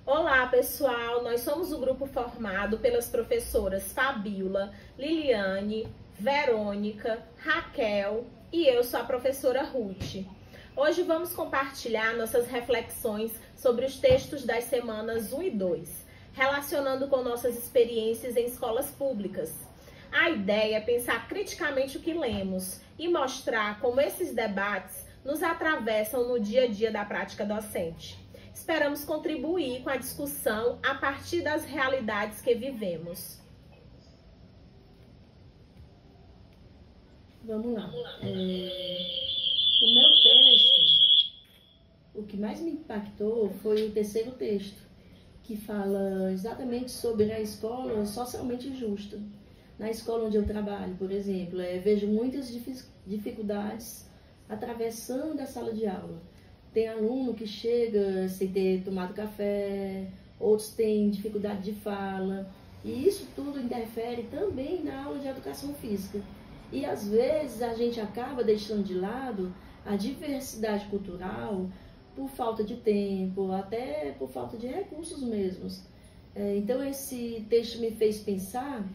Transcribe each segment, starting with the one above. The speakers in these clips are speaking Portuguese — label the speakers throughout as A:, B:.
A: Olá, pessoal! Nós somos o grupo formado pelas professoras Fabíola, Liliane, Verônica, Raquel e eu sou a professora Ruth. Hoje vamos compartilhar nossas reflexões sobre os textos das semanas 1 e 2, relacionando com nossas experiências em escolas públicas. A ideia é pensar criticamente o que lemos e mostrar como esses debates nos atravessam no dia a dia da prática docente. Esperamos contribuir com a discussão a partir das realidades que vivemos.
B: Vamos lá. O meu texto, o que mais me impactou foi o terceiro texto, que fala exatamente sobre a escola socialmente justa. Na escola onde eu trabalho, por exemplo, vejo muitas dificuldades atravessando a sala de aula. Tem aluno que chega sem ter tomado café, outros têm dificuldade de fala, e isso tudo interfere também na aula de educação física. E às vezes a gente acaba deixando de lado a diversidade cultural por falta de tempo, até por falta de recursos mesmos. Então esse texto me fez pensar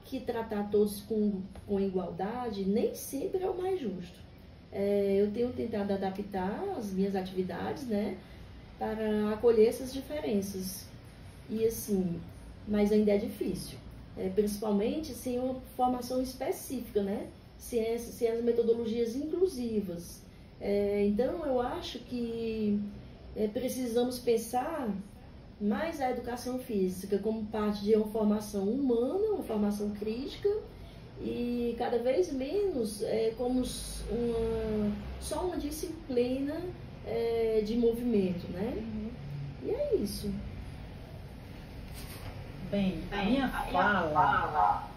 B: que tratar todos com igualdade nem sempre é o mais justo. Eu tenho tentado adaptar as minhas atividades, né, para acolher essas diferenças. E assim, mas ainda é difícil, principalmente sem uma formação específica, né, sem as metodologias inclusivas. Então eu acho que precisamos pensar mais a educação física como parte de uma formação humana, uma formação crítica, e cada vez menos como só uma disciplina de movimento, né? E é isso.
C: Bem, a minha fala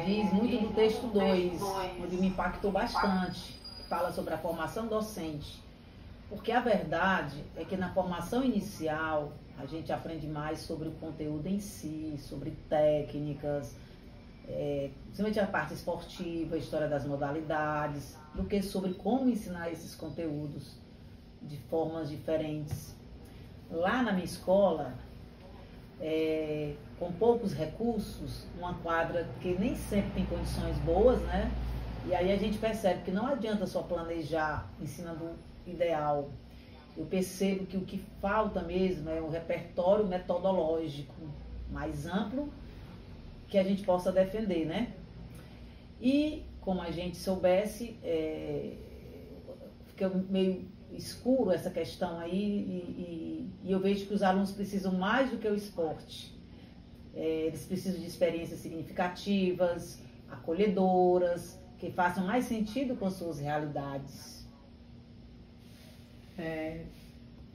C: diz muito do texto 2, onde me impactou bastante, que fala sobre a formação docente. Porque a verdade é que na formação inicial a gente aprende mais sobre o conteúdo em si, sobre técnicas, principalmente a parte esportiva, a história das modalidades, do que sobre como ensinar esses conteúdos de formas diferentes. Lá na minha escola, com poucos recursos, uma quadra que nem sempre tem condições boas, né? E aí a gente percebe que não adianta só planejar ensinando o ideal. Eu percebo que o que falta mesmo é um repertório metodológico mais amplo que a gente possa defender, né? E como a gente soubesse, fica meio escuro essa questão aí e eu vejo que os alunos precisam mais do que o esporte. Eles precisam de experiências significativas, acolhedoras, que façam mais sentido com suas realidades.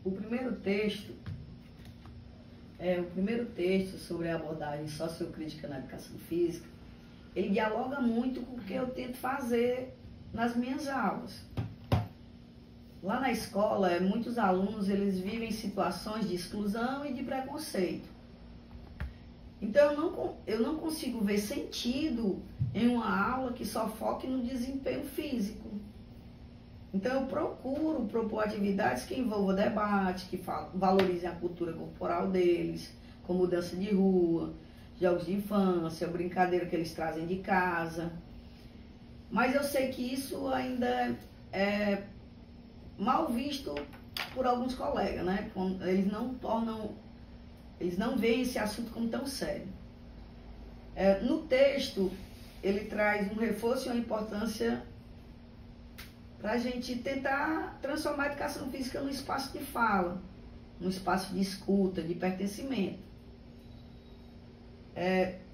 D: O primeiro texto sobre a abordagem sociocrítica na educação física, ele dialoga muito com o que eu tento fazer nas minhas aulas. Lá na escola, muitos alunos eles vivem situações de exclusão e de preconceito. Então eu não consigo ver sentido em uma aula que só foque no desempenho físico. Então eu procuro propor atividades que envolvam debate, que valorizem a cultura corporal deles, como dança de rua, jogos de infância, brincadeira que eles trazem de casa. Mas eu sei que isso ainda é mal visto por alguns colegas, né? Eles não veem esse assunto como tão sério. No texto, ele traz um reforço e uma importância para a gente tentar transformar a educação física num espaço de fala, num espaço de escuta, de pertencimento.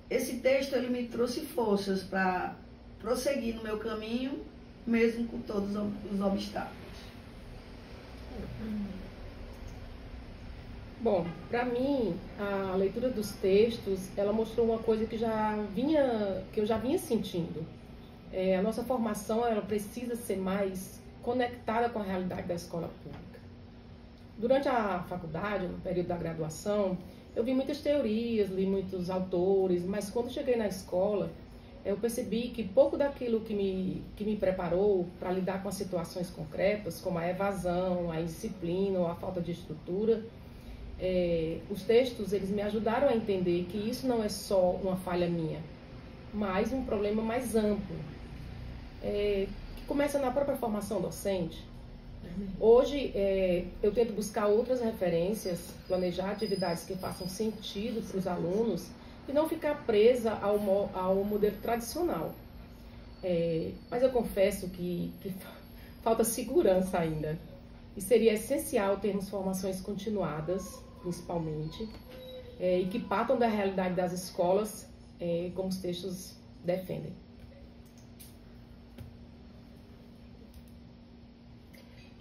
D: Esse texto ele me trouxe forças para prosseguir no meu caminho, mesmo com todos os obstáculos.
E: Bom, para mim, a leitura dos textos, ela mostrou uma coisa que eu já vinha sentindo. A nossa formação ela precisa ser mais conectada com a realidade da escola pública. Durante a faculdade, no período da graduação, eu vi muitas teorias, li muitos autores, mas quando cheguei na escola, eu percebi que pouco daquilo que me preparou para lidar com as situações concretas, como a evasão, a indisciplina ou a falta de estrutura, os textos, eles me ajudaram a entender que isso não é só uma falha minha, mas um problema mais amplo, que começa na própria formação docente. Hoje, eu tento buscar outras referências, planejar atividades que façam sentido para os alunos e não ficar presa ao modelo tradicional. Mas eu confesso que falta segurança ainda. E seria essencial termos formações continuadas, principalmente, e que partam da realidade das escolas, como os textos defendem.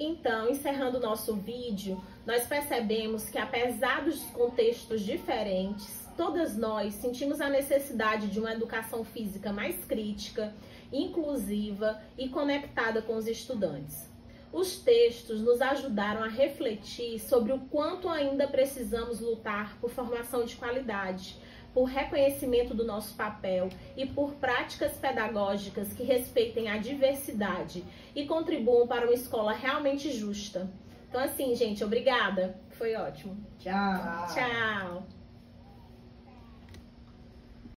A: Então, encerrando o nosso vídeo, nós percebemos que, apesar dos contextos diferentes, todas nós sentimos a necessidade de uma educação física mais crítica, inclusiva e conectada com os estudantes. Os textos nos ajudaram a refletir sobre o quanto ainda precisamos lutar por formação de qualidade, por reconhecimento do nosso papel e por práticas pedagógicas que respeitem a diversidade e contribuam para uma escola realmente justa. Então, assim, gente, obrigada. Foi ótimo.
D: Tchau.
A: Tchau.